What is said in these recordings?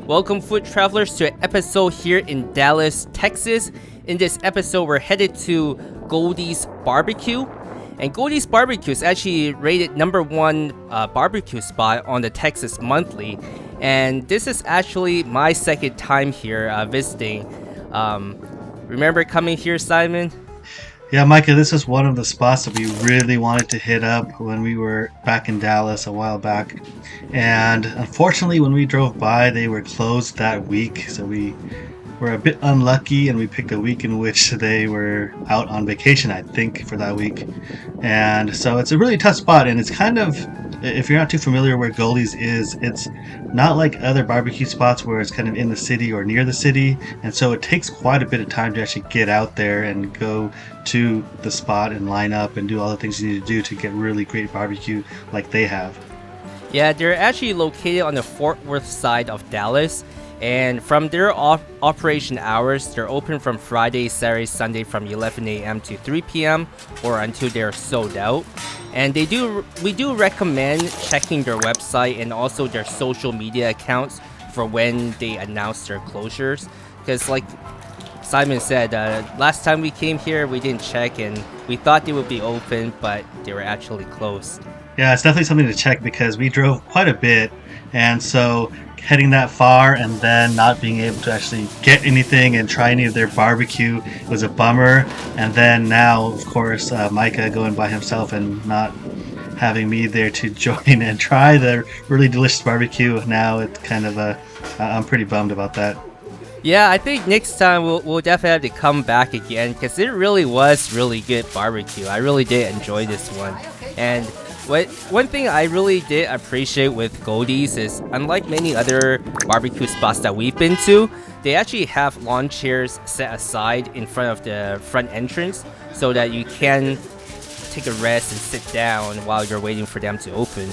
Welcome, food travelers, to an episode here in Dallas, Texas. In this episode, we're headed to Goldee's Barbecue. And Goldee's Barbecue is actually rated #1 barbecue spot on the Texas Monthly. And this is actually my second time here visiting. Remember coming here, Simon? Yeah, Micah, this is one of the spots that we really wanted to hit up when we were back in Dallas a while back. And unfortunately, when we drove by, they were closed that week. So we were a bit unlucky, and we picked a week in which they were out on vacation, I think, for that week. And so it's a really tough spot, and it's kind of, if you're not too familiar where Goldee's is, it's not like other barbecue spots where it's kind of in the city or near the city, and so it takes quite a bit of time to actually get out there and go to the spot and line up and do all the things you need to do to get really great barbecue like they have. Yeah, they're actually located on the Fort Worth side of Dallas. And from their operation hours, they're open from Friday, Saturday, Sunday from 11 a.m. to 3 p.m. or until they're sold out. And we do recommend checking their website and also their social media accounts for when they announce their closures. Because like Simon said, last time we came here, we didn't check and we thought they would be open, but they were actually closed. Yeah, it's definitely something to check because we drove quite a bit, and so heading that far and then not being able to actually get anything and try any of their barbecue was a bummer. And then now, of course, Micah going by himself and not having me there to join and try the really delicious barbecue. Now it's kind of I'm pretty bummed about that. Yeah, I think next time we'll definitely have to come back again because it really was really good barbecue. I really did enjoy this one. And one thing I really did appreciate with Goldee's is, unlike many other barbecue spots that we've been to, they actually have lawn chairs set aside in front of the front entrance so that you can take a rest and sit down while you're waiting for them to open.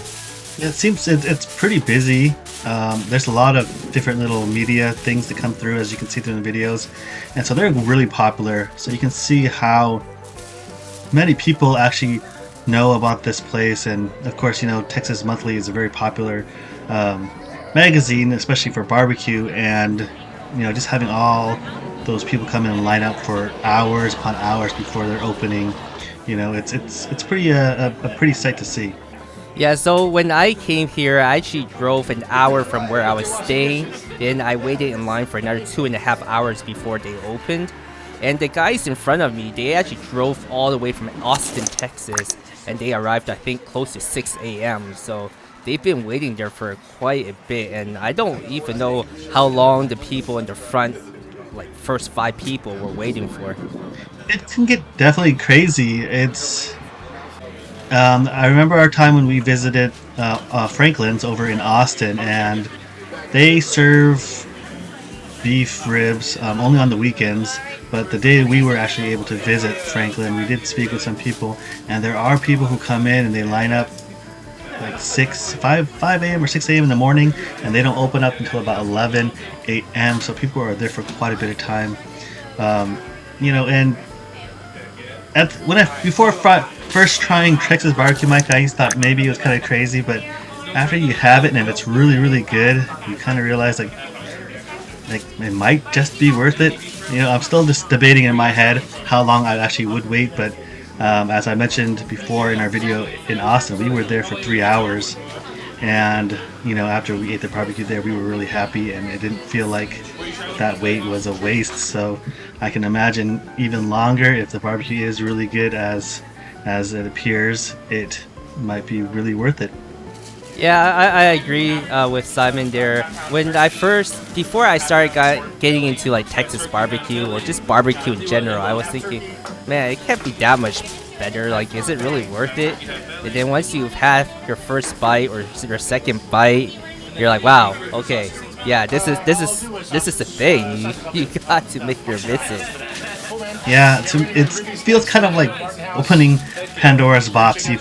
It seems it's pretty busy. There's a lot of different little media things that come through, as you can see through the videos, and so they're really popular. So you can see how many people actually know about this place. And of course, you know, Texas Monthly is a very popular magazine, especially for barbecue, and you know, just having all those people come in and line up for hours upon hours before they're opening, you know, it's pretty a pretty sight to see. Yeah, so when I came here, I actually drove an hour from where I was staying. Then I waited in line for another 2.5 hours before they opened. And the guys in front of me, they actually drove all the way from Austin, Texas, and they arrived, I think, close to 6 a.m. So they've been waiting there for quite a bit, and I don't even know how long the people in the front, like first 5 people, were waiting for. It can get definitely crazy. It's I remember our time when we visited Franklin's over in Austin, and they serve beef ribs only on the weekends. But the day we were actually able to visit Franklin, we did speak with some people, and there are people who come in and they line up like 5 a.m. or 6 a.m. in the morning, and they don't open up until about 11 a.m. So people are there for quite a bit of time, you know. And before first trying Texas barbecue, Mike, I used to thought maybe it was kind of crazy, but after you have it and if it's really, really good, you kind of realize like it might just be worth it. You know, I'm still just debating in my head how long I actually would wait, but as I mentioned before in our video in Austin, we were there for 3 hours, and you know, after we ate the barbecue there, we were really happy, and it didn't feel like that wait was a waste. So I can imagine even longer, if the barbecue is really good as it appears, it might be really worth it. Yeah, I agree with Simon there. Before I started getting into like Texas barbecue or just barbecue in general, I was thinking, man, it can't be that much better. Like, is it really worth it? And then once you've had your first bite or your second bite, you're like, wow, okay, yeah, this is the thing. You got to make your visit. Yeah, it feels kind of like opening Pandora's box. You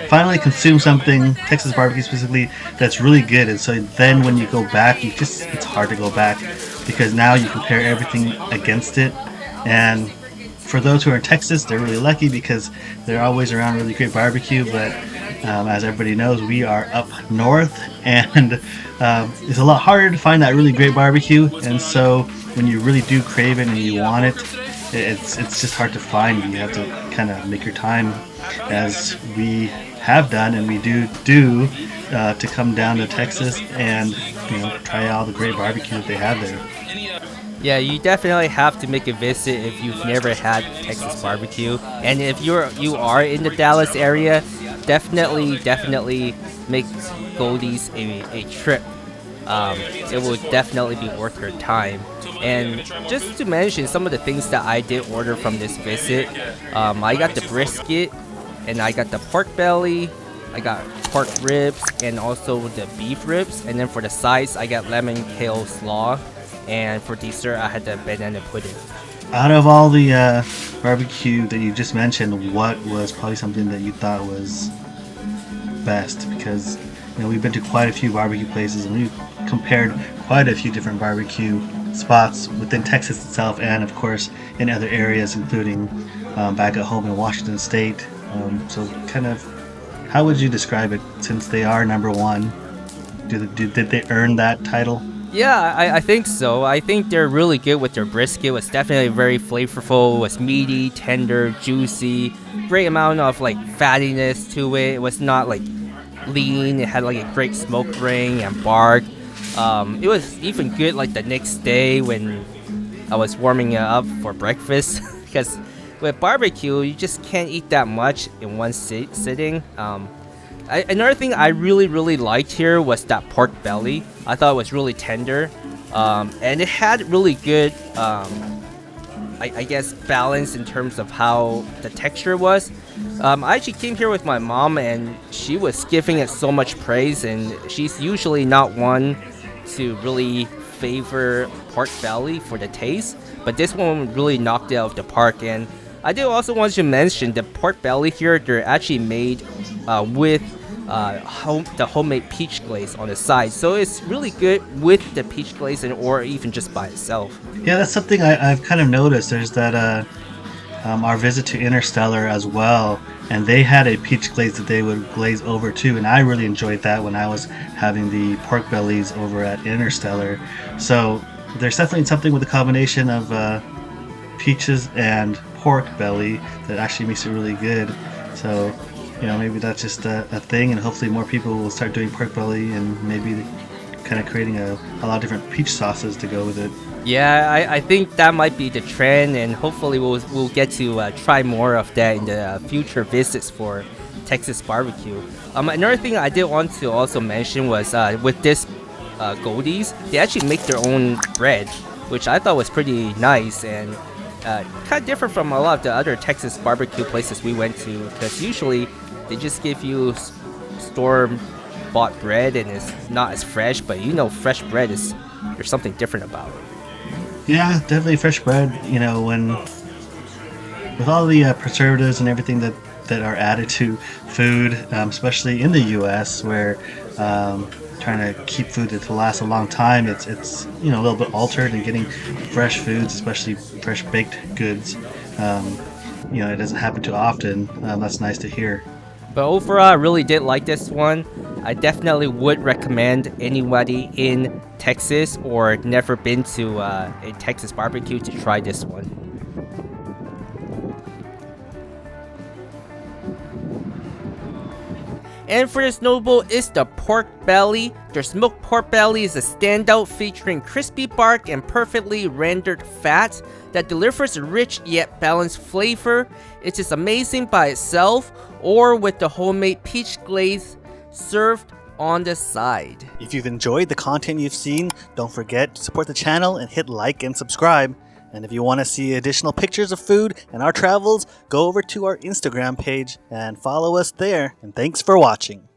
finally consume something, Texas barbecue specifically, that's really good, and so then when you go back, it's hard to go back because now you compare everything against it. And for those who are in Texas, they're really lucky because they're always around really great barbecue. But As everybody knows, we are up north, and it's a lot harder to find that really great barbecue. And so when you really do crave it and you want it, it's just hard to find. You have to kind of make your time, as we have done, and we do to come down to Texas and try all the great barbecue that they have there. Yeah, you definitely have to make a visit if you've never had Texas barbecue, and if you are in the Dallas area, definitely make Goldees a trip. It will definitely be worth your time. And just to mention some of the things that I did order from this visit, I got the brisket, and I got the pork belly, I got pork ribs, and also the beef ribs. And then for the sides, I got lemon kale slaw, and for dessert, I had the banana pudding. Out of all the barbecue that you just mentioned, what was probably something that you thought was best? Because we've been to quite a few barbecue places, and we've compared quite a few different barbecue spots within Texas itself, and of course in other areas, including back at home in Washington State. So kind of, how would you describe it, since they are number one? Did they earn that title? Yeah, I think so. I think they're really good with their brisket. It was definitely very flavorful. It was meaty, tender, juicy. Great amount of like fattiness to it. It was not like lean. It had like a great smoke ring and bark. It was even good like the next day when I was warming it up for breakfast. Because with barbecue, you just can't eat that much in one sitting. Another thing I really liked here was that pork belly. I thought it was really tender, and it had really good, I guess, balance in terms of how the texture was. I actually came here with my mom, and she was giving it so much praise, and she's usually not one to really favor pork belly for the taste, but this one really knocked it out of the park. And I do also want to mention the pork belly here, they're actually made with the homemade peach glaze on the side, so it's really good with the peach glaze or even just by itself. Yeah, that's something I've kind of noticed. There's that our visit to Interstellar as well, and they had a peach glaze that they would glaze over too, and I really enjoyed that when I was having the pork bellies over at Interstellar. So there's definitely something with the combination of peaches and pork belly that actually makes it really good. So maybe that's just a thing, and hopefully more people will start doing pork belly, and maybe kind of creating a lot of different peach sauces to go with it. Yeah, I think that might be the trend, and hopefully we'll get to try more of that in the future visits for Texas barbecue. Another thing I did want to also mention was with this Goldees, they actually make their own bread, which I thought was pretty nice, and kind of different from a lot of the other Texas barbecue places we went to, because usually they just give you store-bought bread and it's not as fresh, but fresh bread there's something different about it. Yeah, definitely fresh bread. When with all the preservatives and everything that are added to food, especially in the U.S., where trying to keep food to last a long time, it's a little bit altered, and getting fresh foods, especially fresh baked goods, it doesn't happen too often. That's nice to hear. But overall, I really did like this one. I definitely would recommend anybody in Texas or never been to a Texas barbecue to try this one. And for this notable is the pork belly. Their smoked pork belly is a standout, featuring crispy bark and perfectly rendered fat that delivers a rich yet balanced flavor. It is amazing by itself or with the homemade peach glaze served on the side. If you've enjoyed the content you've seen, don't forget to support the channel and hit like and subscribe. And if you want to see additional pictures of food and our travels, go over to our Instagram page and follow us there. And thanks for watching.